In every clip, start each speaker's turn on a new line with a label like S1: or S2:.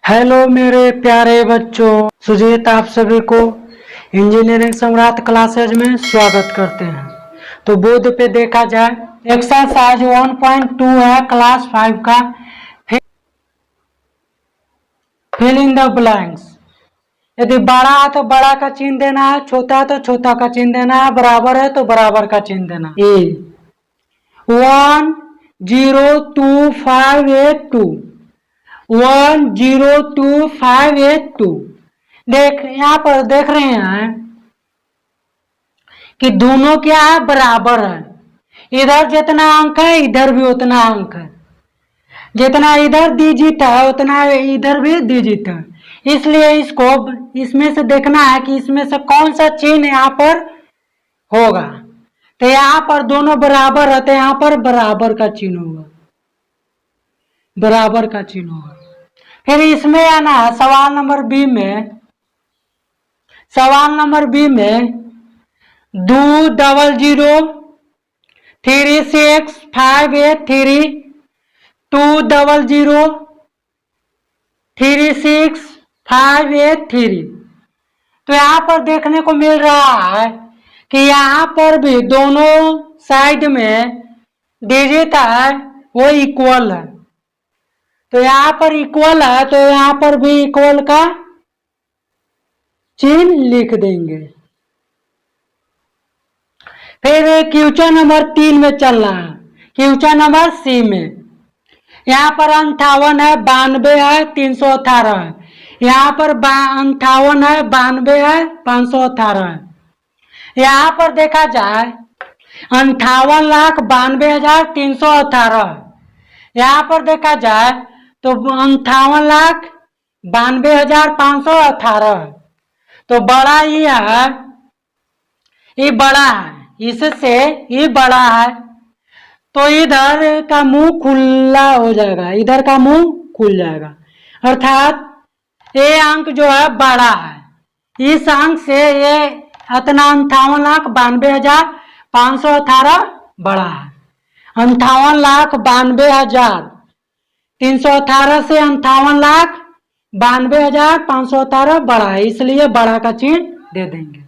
S1: Hello मेरे प्यारे बच्चों, सुजीत आप सभी को इंजीनियरिंग सम्राट क्लासेज में स्वागत करते हैं। तो बोर्ड पे देखा जाए एक्सरसाइज 1.2 है क्लास 5 का। Fill in the blanks. यदि बड़ा है तो बड़ा का चिन्ह देना है, छोटा है तो छोटा का चिन्ह देना है, बराबर है तो बराबर का चिन्ह देना है। 1025882 1025882। देख यहाँ पर देख रहे हैं कि दोनों क्या है, बराबर है। इधर जितना अंक है इधर भी उतना अंक है, जितना इधर डिजिट है उतना इधर भी डिजिट है। इसलिए इसको इसमें से देखना है कि इसमें से कौन सा चिन्ह यहाँ पर होगा। तो यहाँ पर दोनों बराबर है तो यहाँ पर बराबर का चिन्ह होगा, बराबर का चिन्ह होगा। फिर इसमें आना है सवाल नंबर बी में। सवाल नंबर बी में 20036583200365883। तो यहाँ पर देखने को मिल रहा है कि यहाँ पर भी दोनों साइड में डिजिट है वो इक्वल है। तो यहाँ पर इक्वल है तो यहाँ पर भी इक्वल का चिन्ह लिख देंगे। फिर क्वेश्चन नंबर 3 में चलना है, क्वेश्चन नंबर सी में। यहाँ पर 58 है, 92 है, 318 है। यहाँ पर 58 है, 92 है, 518 है। यहाँ पर देखा जाए 58,92,318 है। यहाँ पर देखा जाए तो 58,92,518 है। तो बड़ा ही है, ये बड़ा है, इससे ये बड़ा है। तो इधर का मुंह खुला हो जाएगा, इधर का मुंह खुल जाएगा, अर्थात ये अंक जो है बड़ा है। इस अंक से ये इतना 58,92,518 बड़ा है। 58,92,318 से 58,92,518 बड़ा है, इसलिए बड़ा का चिन्ह दे देंगे।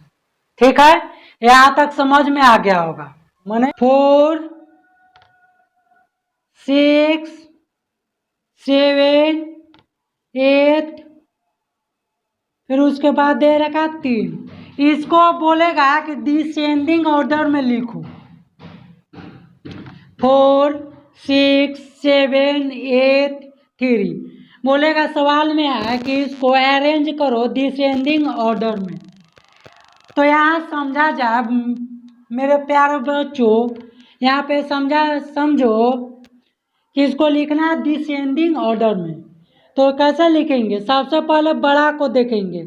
S1: ठीक है, यहाँ तक समझ में आ गया होगा। माने 4 6 7 8, फिर उसके बाद दे रखा 3। इसको बोलेगा कि डिसेंडिंग ऑर्डर में लिखो। 4 6 7 8 3 बोलेगा। सवाल में है कि इसको अरेंज करो डिसेंडिंग ऑर्डर में। तो यहाँ समझा जाए मेरे प्यारे बच्चों, यहाँ पे समझो कि इसको लिखना है डिसेंडिंग ऑर्डर में। तो कैसे लिखेंगे? सबसे पहले बड़ा को देखेंगे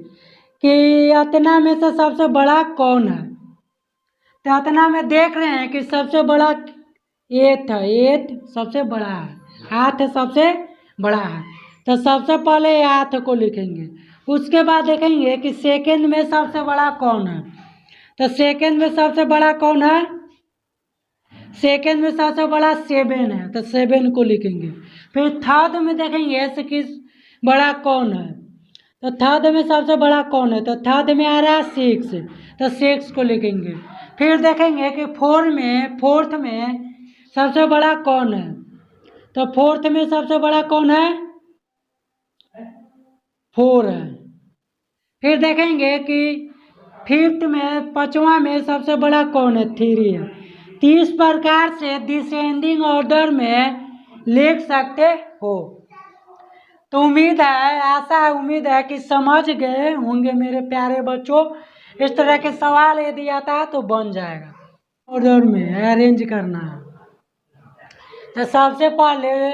S1: कि इतना में से सबसे बड़ा कौन है। तो इतना में देख रहे हैं कि सबसे बड़ा 8 है, 8 सबसे बड़ा है, 8 सबसे बड़ा है। तो सबसे पहले 8 को लिखेंगे। उसके बाद देखेंगे कि सेकंड में सबसे बड़ा कौन है। तो सेकंड में सबसे बड़ा कौन है? सेकंड में सबसे बड़ा 7 है, तो 7 को लिखेंगे। फिर थर्ड में देखेंगे ऐसे कि बड़ा कौन है। तो थर्ड में सबसे बड़ा कौन है? तो थर्ड में आ रहा है 6, तो 6 को लिखेंगे। फिर देखेंगे कि फोर्थ में सबसे बड़ा कौन है। तो फोर्थ में सबसे बड़ा कौन है? 4 है। फिर देखेंगे कि फिफ्थ में, पांचवा में सबसे बड़ा कौन है? 3 है। तो इस प्रकार से डिसेंडिंग ऑर्डर में लिख सकते हो। तो उम्मीद है, आशा है, उम्मीद है कि समझ गए होंगे मेरे प्यारे बच्चों। इस तरह के सवाल यदि आता है तो बन जाएगा। ऑर्डर में अरेंज करना है। तो सबसे पहले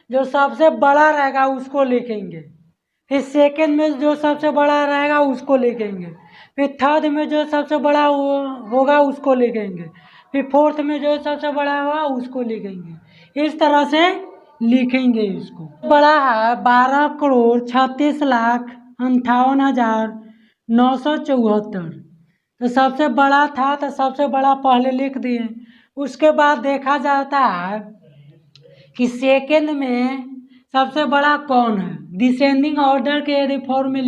S1: जो सबसे बड़ा रहेगा उसको लिखेंगे। फिर सेकंड में जो सबसे बड़ा रहेगा उसको लिखेंगे। फिर थर्ड में जो सबसे बड़ा होगा उसको लिखेंगे। फिर फोर्थ में जो सबसे बड़ा होगा उसको लिखेंगे। इस तरह से लिखेंगे इसको। बड़ा है 12,36,58,974। तो सबसे बड़ा था तो सबसे बड़ा पहले लिख दिए। उसके बाद देखा जाता है कि सेकंड में सबसे बड़ा कौन है। डिसेंडिंग ऑर्डर के यदि फॉर्म में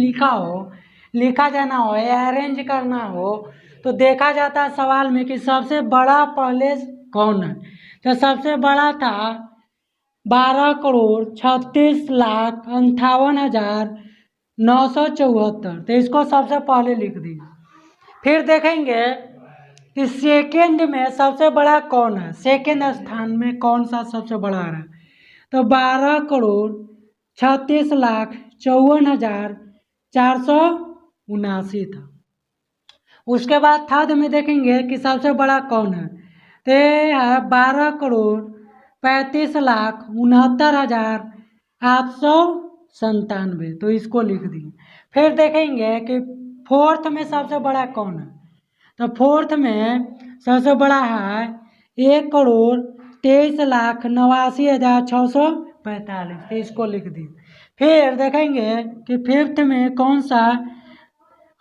S1: लिखा जाना हो या अरेंज करना हो तो देखा जाता है सवाल में कि सबसे बड़ा पहले कौन है। तो सबसे बड़ा था 12,36,58,974, तो इसको सबसे पहले लिख दिया। फिर देखेंगे कि सेकेंड में सबसे बड़ा कौन है, सेकेंड स्थान में कौन सा सबसे बड़ा आ रहा है। तो 12,36,54,479 था। उसके बाद थर्ड में देखेंगे कि सबसे बड़ा कौन है, तो है 12,35,69,897, तो इसको लिख दिए। फिर देखेंगे कि फोर्थ में सबसे बड़ा कौन है, तो फोर्थ में सबसे बड़ा है 1,23,89,645, तो इसको लिख दिए। फिर देखेंगे कि फिफ्थ में कौन सा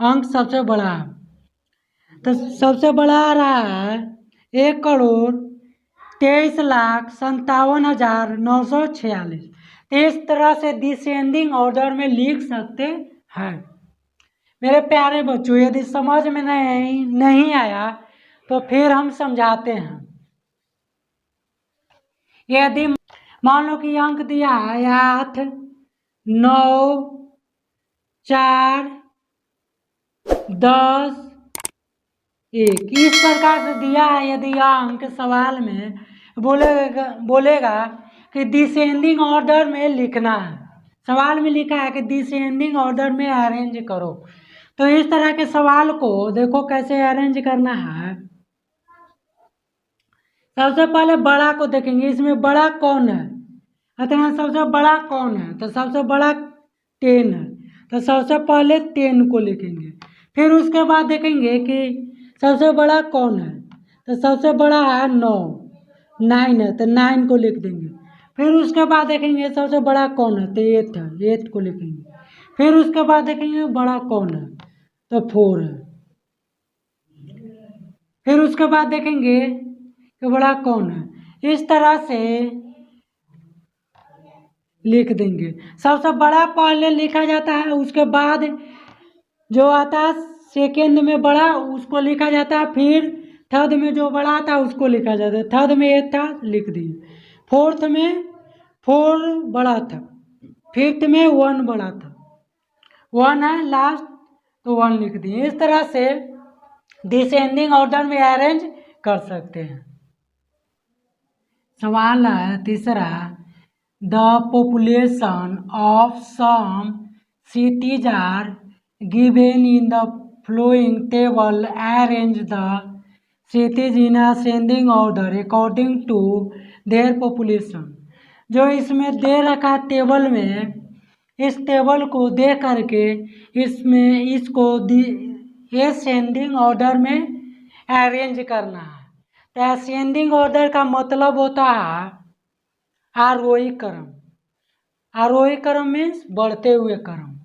S1: अंक सबसे बड़ा है, तो सबसे बड़ा आ रहा है 1,23,57,946। इस तरह से डिसेंडिंग ऑर्डर में लिख सकते हैं। मेरे प्यारे बच्चों, यदि समझ में नहीं आया तो फिर हम समझाते हैं। यदि मान लो कि अंक दिया है 8, 9, 4, 10, 1, इस प्रकार से दिया है। यदि अंक सवाल में बोलेगा कि डिसेंडिंग ऑर्डर में लिखना है, सवाल में लिखा है कि डिसेंडिंग ऑर्डर में अरेंज करो, तो इस तरह के सवाल को देखो कैसे अरेंज करना है। सबसे पहले बड़ा को देखेंगे, इसमें बड़ा कौन है, अतः सबसे बड़ा कौन है, तो सबसे बड़ा 10 है, तो सबसे पहले 10 को लिखेंगे। फिर उसके बाद देखेंगे कि सबसे बड़ा कौन है, तो सबसे बड़ा है 9 है, तो 9 को लिख देंगे। फिर उसके बाद देखेंगे सबसे बड़ा कौन है, तो 8 है, 8 को लिखेंगे। फिर उसके बाद देखेंगे बड़ा कौन है, तो 4 है। फिर उसके बाद देखेंगे कि बड़ा कौन है, इस तरह से लिख देंगे। सबसे बड़ा पहले लिखा जाता है, उसके बाद जो आता है सेकेंड में बड़ा उसको लिखा जाता है, फिर थर्ड में जो बड़ा आता है उसको लिखा जाता है। थर्ड में 8 था, लिख दिए। फोर्थ में 4 बड़ा था, फिफ्थ में 1 बड़ा था, 1 है लास्ट, तो 1 लिख दिए। इस तरह से डिसेंडिंग ऑर्डर में अरेंज कर सकते हैं। सवाल है तीसरा, the population of some cities are given in the following table. Arrange the cities in ascending order according to their population. जो इसमें दे रखा टेबल में, इस टेबल को दे करके इसमें इसको असेंडिंग ऑर्डर में अरेंज करना है। तो असेंडिंग ऑर्डर का मतलब होता है आरोही क्रम। आरोही क्रम मीन्स बढ़ते हुए क्रम।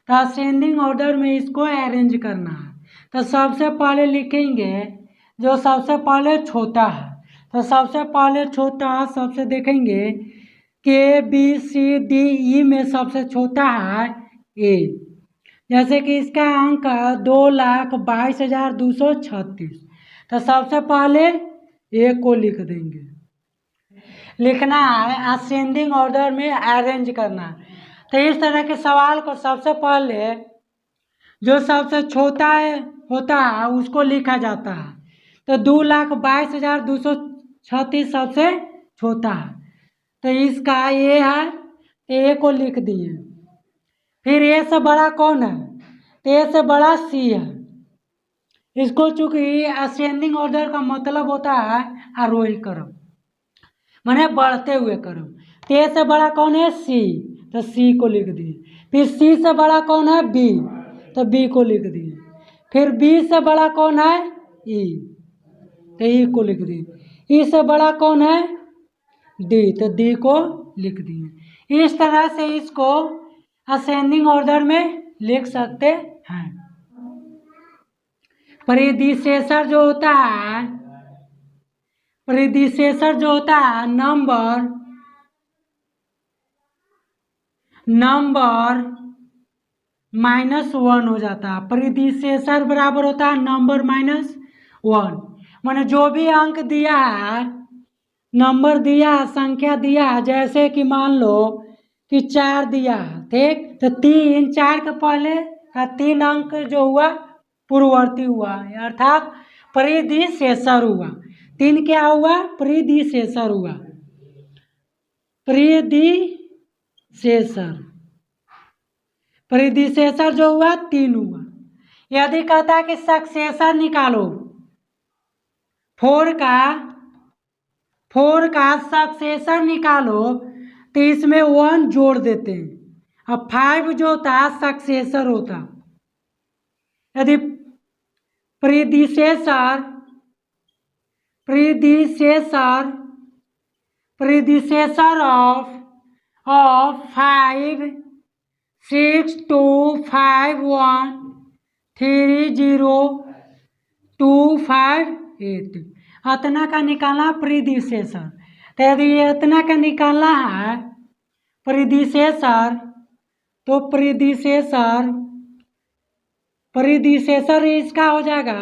S1: तो असेंडिंग ऑर्डर में इसको अरेंज करना है। तो सबसे पहले लिखेंगे जो सबसे पहले छोटा है, तो सबसे पहले छोटा सबसे देखेंगे के बी सी डी ई में सबसे छोटा है ए। जैसे कि इसका अंक 2,22,236, तो सबसे पहले ए को लिख देंगे। लिखना है असेंडिंग ऑर्डर में अरेंज करना है। तो इस तरह के सवाल को सबसे पहले जो सबसे छोटा होता है उसको लिखा जाता है। तो 2,22,236 सबसे छोटा है, तो इसका ए है, तो ए को लिख दिए। फिर ए से बड़ा कौन है, तो ए से बड़ा सी है। इसको चूंकि असेंडिंग ऑर्डर का मतलब होता है आरोही क्रम, माने बढ़ते हुए क्रम। तो ए से बड़ा कौन है सी, तो सी को लिख दिए। फिर सी से बड़ा कौन है बी, तो बी को लिख दिए। फिर बी से बड़ा कौन है ई, तो ई को लिख दिए। ई से बड़ा कौन है डी, तो डी को लिख दिए। इस तरह से इसको असेंडिंग ऑर्डर में लिख सकते हैं। प्रीडिसेसर जो होता है, प्रीडिसेसर जो होता है नंबर नंबर -1 हो जाता है। प्रीडिसेसर बराबर होता है नंबर -1। माने जो भी अंक दिया है, नंबर दिया है, संख्या दिया है, जैसे कि मान लो कि 4 दिया है, ठीक, तो 4 के पहले का 3 अंक जो हुआ पूर्ववर्ती हुआ, अर्थात प्रीडिसेसर हुआ। 3 क्या हुआ? प्रीडिसेसर हुआ। प्रीडिसेसर जो हुआ 3 हुआ। यदि कहता है कि सक्सेसर निकालो, 4 का सक्सेसर निकालो, तो इसमें 1 जोड़ देते हैं। अब 5 जो था सक्सेसर होता। यदि प्रीडिसेसर ऑफ 5 6 2 5 1 3 0 2 5 8 इतना का निकालना प्रीडिसेसर। तो यदि इतना का निकालना है प्रीडिसेसर, तो प्रीडिसेसर इसका हो जाएगा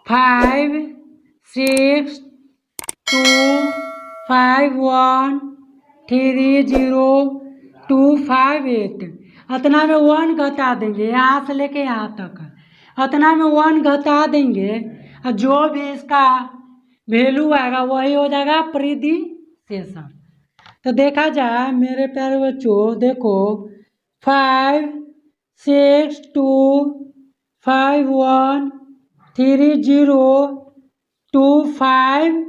S1: 5 6 2 5 1 3 0 2 5 8। इतना में 1 घटा देंगे, यहाँ से लेके यहाँ तक इतना में 1 घटा देंगे, और जो भी इसका वैल्यू आएगा वही हो जाएगा प्रीडिसेसर। तो देखा जाए मेरे प्यारे बच्चों, देखो 5 6 2 5 1 3 0 2 5,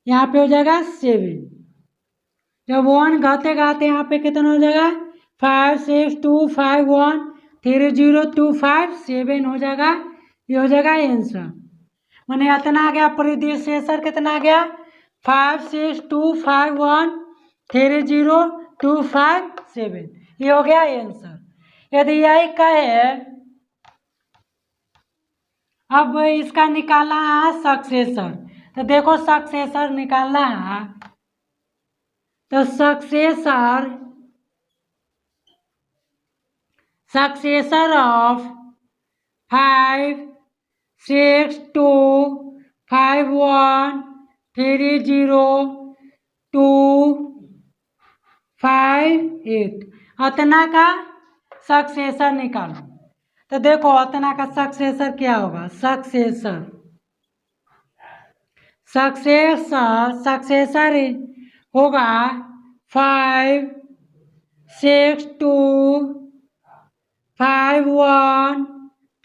S1: यहाँ पे हो जाएगा 7। जब 1 घटेगा तो यहाँ पे कितना हो जाएगा? 5 6 2 5 1 3 0 2 5 7 हो जाएगा। ये हो जाएगा आंसर। मैंने इतना आ गया प्रीडिसेसर, कितना आ गया? 5 6 2 5 1 3 0 2 5 7। ये हो गया आंसर। यदि यही कहे अब इसका निकालना है सक्सेसर, तो देखो सक्सेसर निकालना है, तो सक्सेसर ऑफ 5 6 2 5 1 3 0 2 5 8 इतना का सक्सेसर निकालो। तो देखो इतना का सक्सेसर क्या होगा? सक्सेसर होगा 5 6 2 5 1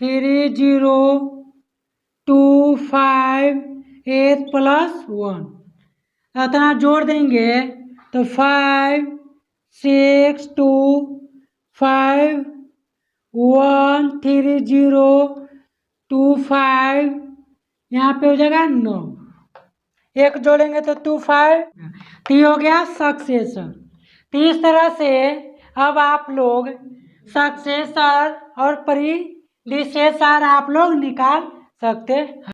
S1: 3 0 2 5 8 प्लस 1। इतना जोड़ देंगे तो 5 6 2 5 1 3 0 2 5, यहाँ पे हो जाएगा 9। 1 जोड़ेंगे तो 2 5, तो ये हो गया सक्सेसर। तो इस तरह से अब आप लोग सक्सेसर और प्रीडिसेसर आप लोग निकाल सकते हैं।